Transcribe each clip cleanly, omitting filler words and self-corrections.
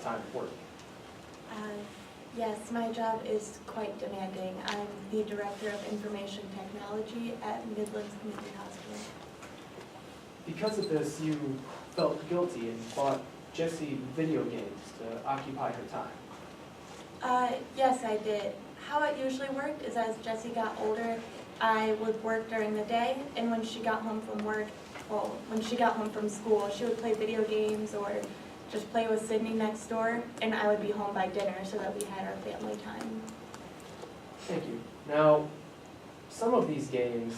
time at work? Yes, my job is quite demanding. I'm the Director of Information Technology at Midlands Community Hospital. Because of this, you felt guilty and bought Jessie video games to occupy her time. Yes, I did. How it usually worked is as Jessie got older, I would work during the day, and when she got home from work, well, when she got home from school, she would play video games or just play with Sydney next door, and I would be home by dinner so that we had our family time. Thank you. Now, some of these games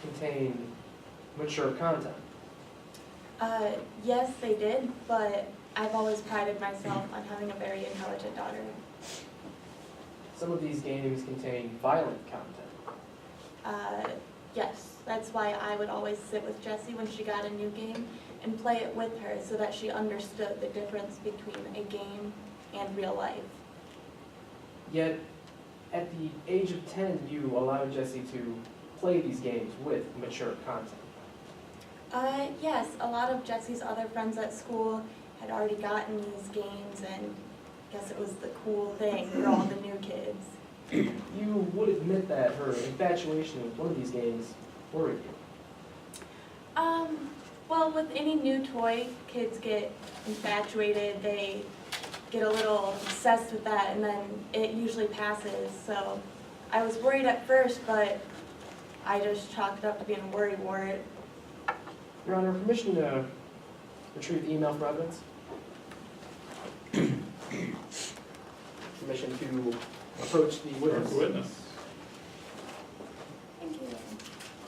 contain mature content. Yes, they did, but I've always prided myself on having a very intelligent daughter. Some of these games contain violent content. Yes, that's why I would always sit with Jessie when she got a new game and play it with her so that she understood the difference between a game and real life. Yet, at the age of 10, you allowed Jessie to play these games with mature content. Yes, a lot of Jessie's other friends at school had already gotten these games, and I guess it was the cool thing for all the new kids. You would admit that her infatuation with one of these games worried you. Well, with any new toy, kids get infatuated, they get a little obsessed with that, and then it usually passes. So I was worried at first, but I just chalked it up to being a worrywart. Your Honor, permission to retrieve the email for evidence? Permission to approach the witness. Thank you.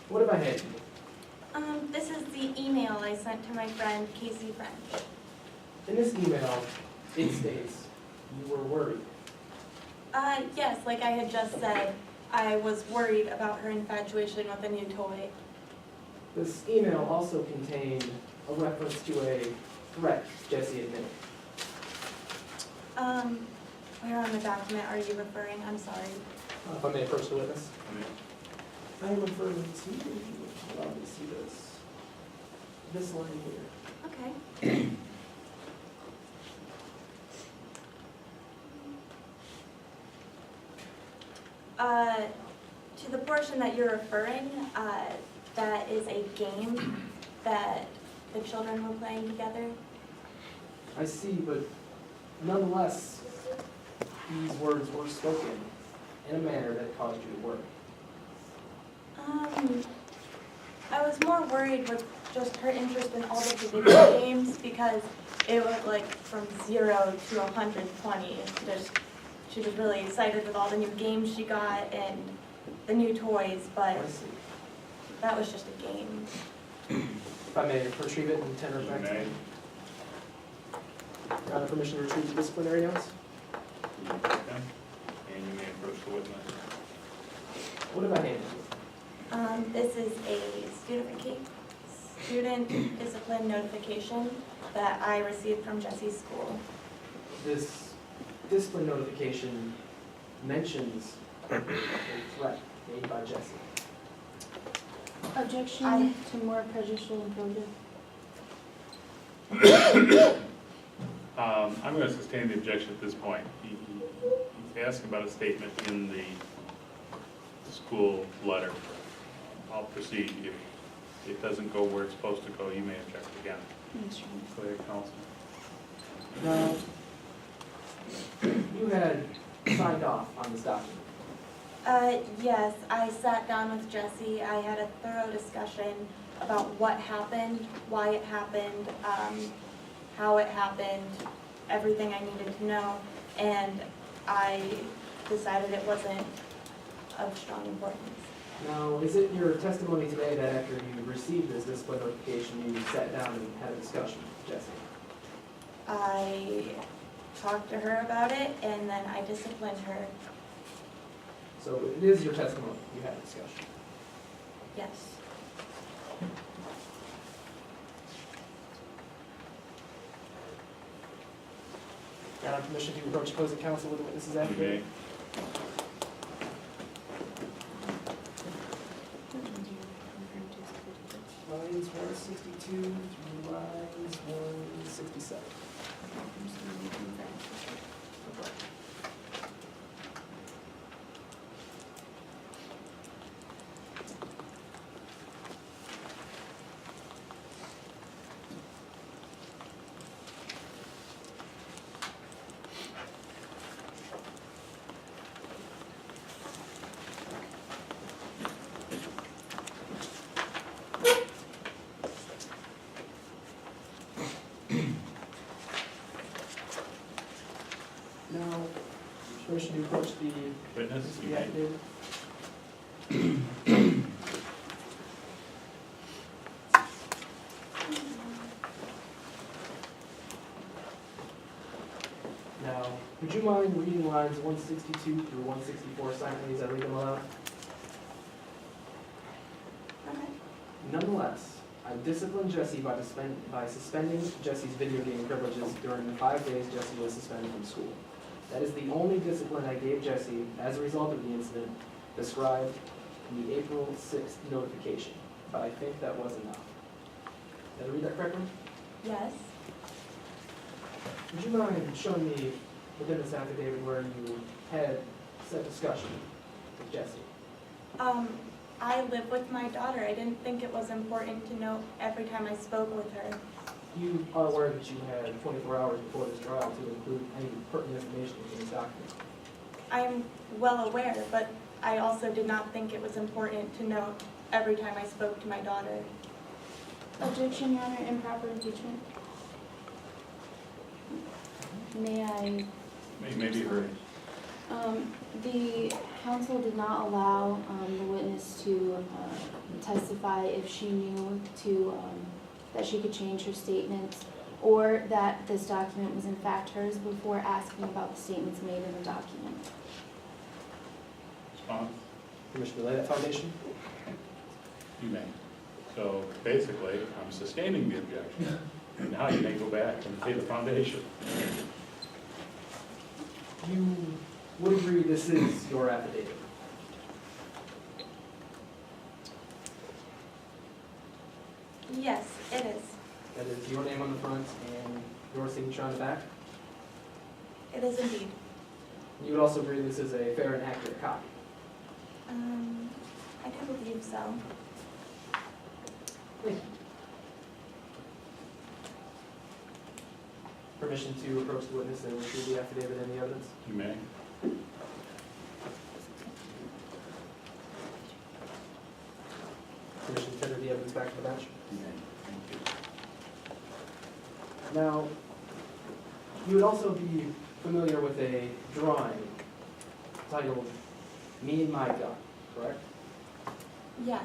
What have I handed you? This is the email I sent to my friend Casey French. In this email, it states you were worried. Yes, like I had just said, I was worried about her infatuation with a new toy. This email also contained a reference to a threat Jessie admitted. Where on the document are you referring? I'm sorry. If I may approach the witness. I am referring to, if you would allow me to see this line here. Okay. To the portion that you're referring, that is a game that the children were playing together. I see, but nonetheless, these words were spoken in a manner that caused you to worry. I was more worried with just her interest in all of the video games because it was like from 0 to 120. She was really excited with all the new games she got and the new toys, but I see. that was just a game. If I may retrieve it and tender it back to you. Your Honor, permission to retrieve the disciplinary notes? And you may approach the witness. What have I handed you? This is a student discipline notification that I received from Jessie's school. This discipline notification mentions a threat made by Jessie. Objection to more prejudicial and probative. I'm going to sustain the objection at this point. He's asking about a statement in the school letter. I'll proceed. If it doesn't go where it's supposed to go, you may object again. Go ahead, counsel. Now, you had signed off on this document. Yes, I sat down with Jessie. I had a thorough discussion about what happened, why it happened, how it happened, everything I needed to know, and I decided it wasn't of strong importance. Now, is it your testimony today that after you received this discipline notification, you sat down and had a discussion with Jessie? I talked to her about it, and then I disciplined her. So it is your testimony, you had a discussion. Yes. Got our permission to approach opposing counsel with the witness's You may. affidavit? Lines 162 through lines 167. Now, permission to approach the Witness, you the may. affidavit. Now, would you mind reading lines 162 through 164 silently as I read them aloud? Okay. Nonetheless, I disciplined Jesse by suspending Jesse's video gaming privileges during the 5 days Jesse was suspended from school. That is the only discipline I gave Jesse as a result of the incident described in the April 6th notification, but I think that was enough. Did I read that correctly? Yes. Would you mind showing me within this affidavit where you had said discussion with Jesse? I live with my daughter. I didn't think it was important to note every time I spoke with her. You are aware that you had 24 hours before this trial to include any pertinent information in this document. I'm well aware, but I also did not think it was important to note every time I spoke to my daughter. Objection, Your Honor, improper impeachment. May I? Maybe her. The counsel did not allow the witness to testify if she knew that she could change her statements or that this document was in fact hers before asking about the statements made in the document. Response? Permission to lay that foundation? You may. So basically, I'm sustaining the objection. And now you may go back and lay the foundation. You would agree this is your affidavit? Yes, it is. That is your name on the front and your signature on the back? It is indeed. You would also agree this is a fair and accurate copy? I do believe so. Thank you. Permission to approach the witness and retrieve the affidavit and the evidence? You may. Permission to tender the evidence back to the bench? You may. Thank Now, you would also be familiar with a drawing titled Me and My Gun, correct? Yes,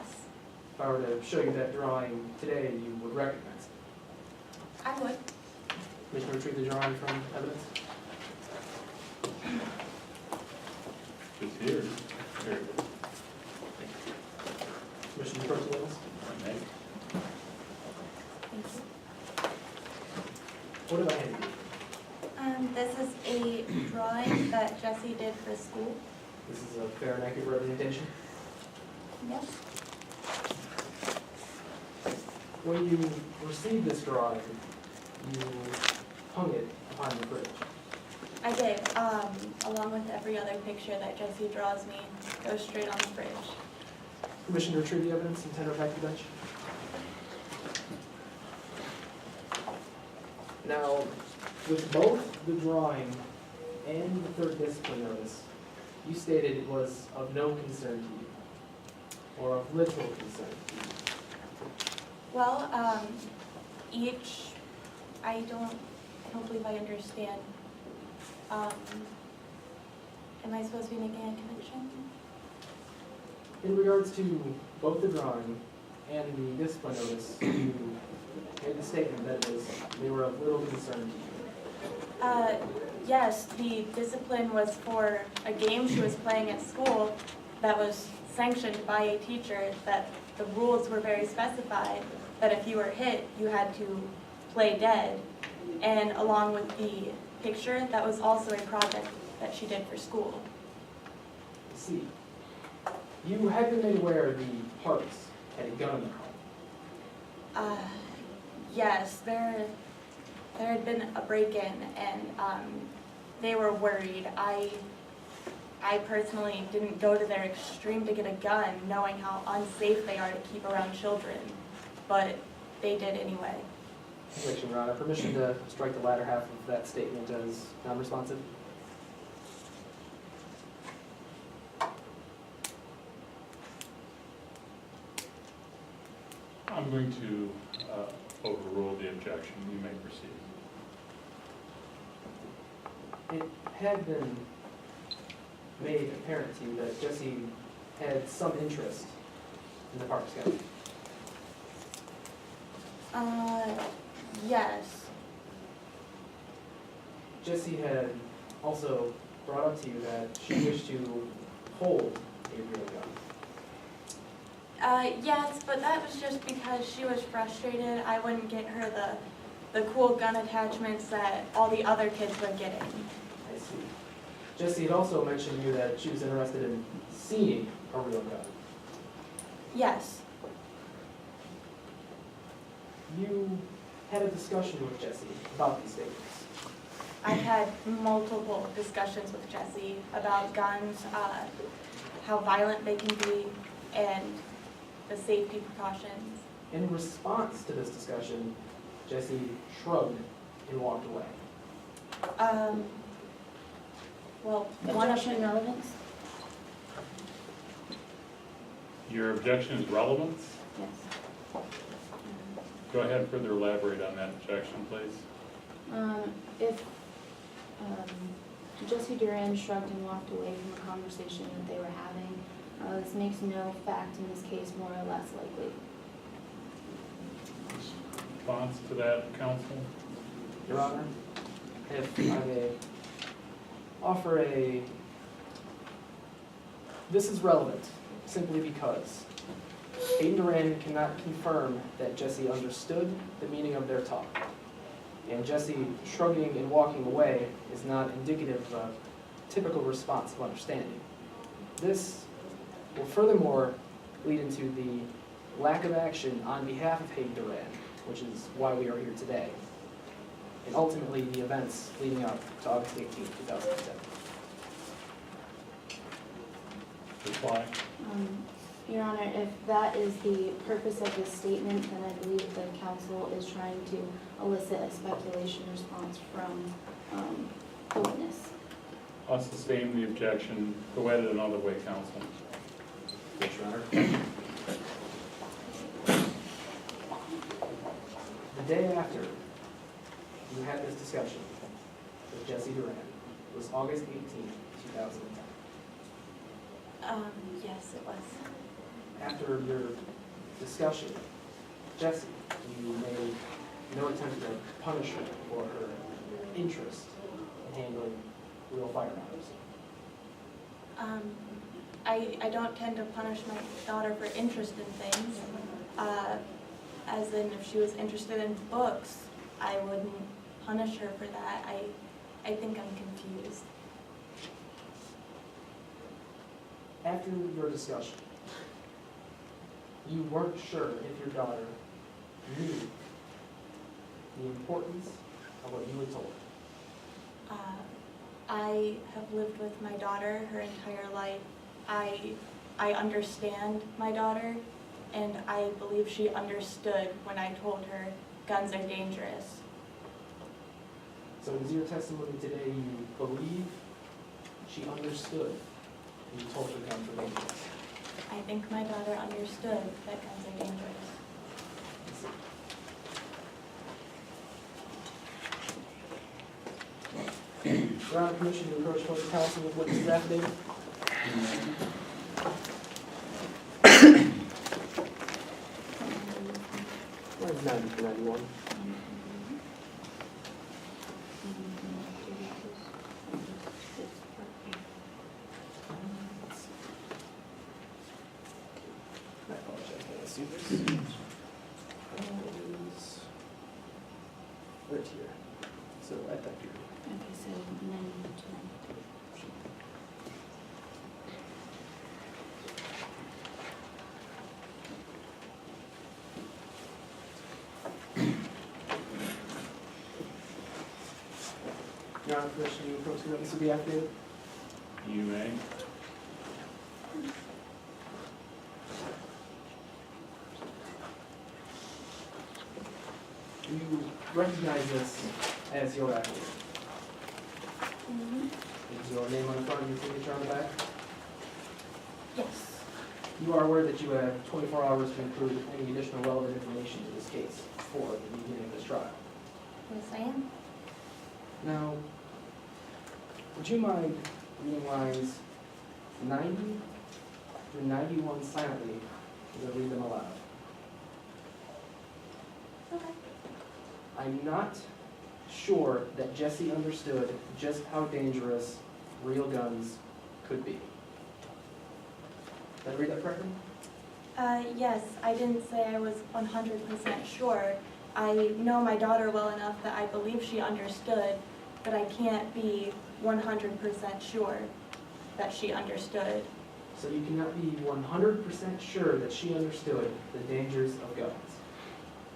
If I were to show you that drawing today, you would recognize it. I would. Permission to retrieve the drawing from evidence? you. It's here. Here. Permission to approach the witness? You may. Thank you. What have I handed you? This is a drawing that Jesse did for school. This is a fair and accurate representation? Yes. When you received this drawing, you hung it upon the fridge. I did, along with every other picture that Jesse draws me, goes straight on the fridge. Permission to retrieve the evidence and tender it back to the bench? Now, with both the drawing and the third discipline notice, you stated it was of no concern to you, or of little concern to you. Well, I don't believe I understand. Am I supposed to be making a connection? In regards to both the drawing and the discipline notice, you made the statement that they were of little concern to you. Yes, the discipline was for a game she was playing at school that was sanctioned by a teacher, that the rules were very specified, that if you were hit, you had to play dead. And along with the picture, that was also a project that she did for school. See, you had been made aware the Parks had a gun in their home. Yes, there there had been a break-in and they were worried. I personally didn't go to their extreme to get a gun, knowing how unsafe they are to keep around children, but they did anyway. Objection, Your Honor. Permission to strike the latter half of that statement as non-responsive? I'm going to overrule the objection. You may proceed. It had been made apparent to you that Jesse had some interest in the Park Scout. Yes. Jesse had also brought up to you that she wished to hold a real gun. Yes, but that was just because she was frustrated. I wouldn't get her the cool gun attachments that all the other kids were getting. I see. Jesse had also mentioned to you that she was interested in seeing a real gun. Yes. You had a discussion with Jesse about these statements. I've had multiple discussions with Jesse about guns, how violent they can be, and the safety precautions. In response to this discussion, Jesse shrugged and walked away. Well, one of Objection, relevance? Your objection is relevance? Yes. Go ahead and further elaborate on that objection, please. If Jesse Duran shrugged and walked away from a conversation that they were having, this makes no fact in this case more or less likely. Response to that, counsel? Your Honor, if I may offer this is relevant simply because Hayden Duran cannot confirm that Jesse understood the meaning of their talk. And Jesse shrugging and walking away is not indicative of a typical response of understanding. This will furthermore lead into the lack of action on behalf of Hayden Duran, which is why we are here today, and ultimately the events leading up to August 18, 2010. Reply. Your Honor, if that is the purpose of this statement, then I believe the counsel is trying to elicit a speculation response from the witness. I'll sustain the objection. Go at it another way, counsel. Yes, Your Honor. The day after you had this discussion with Jesse Duran was August 18, 2010. Yes, it was. After your discussion, Jesse, you made no attempt to punish her for her interest in handling real firearms. I don't tend to punish my daughter for interest in things. As in, if she was interested in books, I wouldn't punish her for that. I think I'm confused. After your discussion, you weren't sure if your daughter knew the importance of what you were told. I have lived with my daughter her entire life. I understand my daughter, and I believe she understood when I told her guns are dangerous. So is your testimony today you believe she understood when you told her guns were dangerous? I think my daughter understood that guns are dangerous. Your Honor, permission to approach opposing counsel with witness affidavit? Mine's 90 to 91. I apologize, I see this. It is right here. So at that period. Okay, so 90 to 92. Your Honor, permission to approach the witness with the affidavit? You may. You recognize this as your affidavit? Mhm. Is your name on the front and your signature on the back? Yes. You are aware that you have 24 hours to include any additional relevant information to this case before the beginning of this trial. Yes, I am. Now, would you mind reading lines 90 through 91 silently as I read them aloud? Okay. I'm not sure that Jesse understood just how dangerous real guns could be. Did I read that correctly? Yes, I didn't say I was 100% sure. I know my daughter well enough that I believe she understood, but I can't be 100% sure that she understood. So you cannot be 100% sure that she understood the dangers of guns.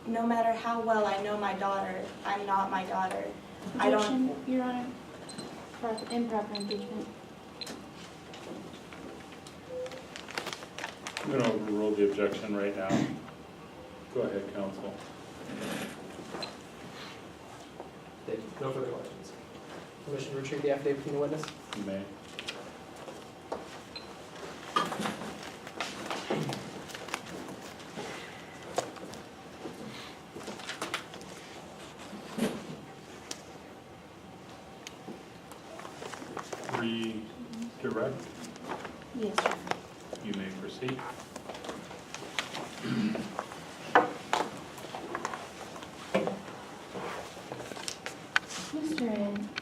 No matter how well I know my daughter, I'm not my daughter. I don't- Objection, Your Honor. Improper engagement. I'm going to overrule the objection right now. Go ahead, counsel. Thank you. No further questions. Permission to retrieve the affidavit from the witness? You may. Redirect. Yes, Your Honor. You may proceed. Mr.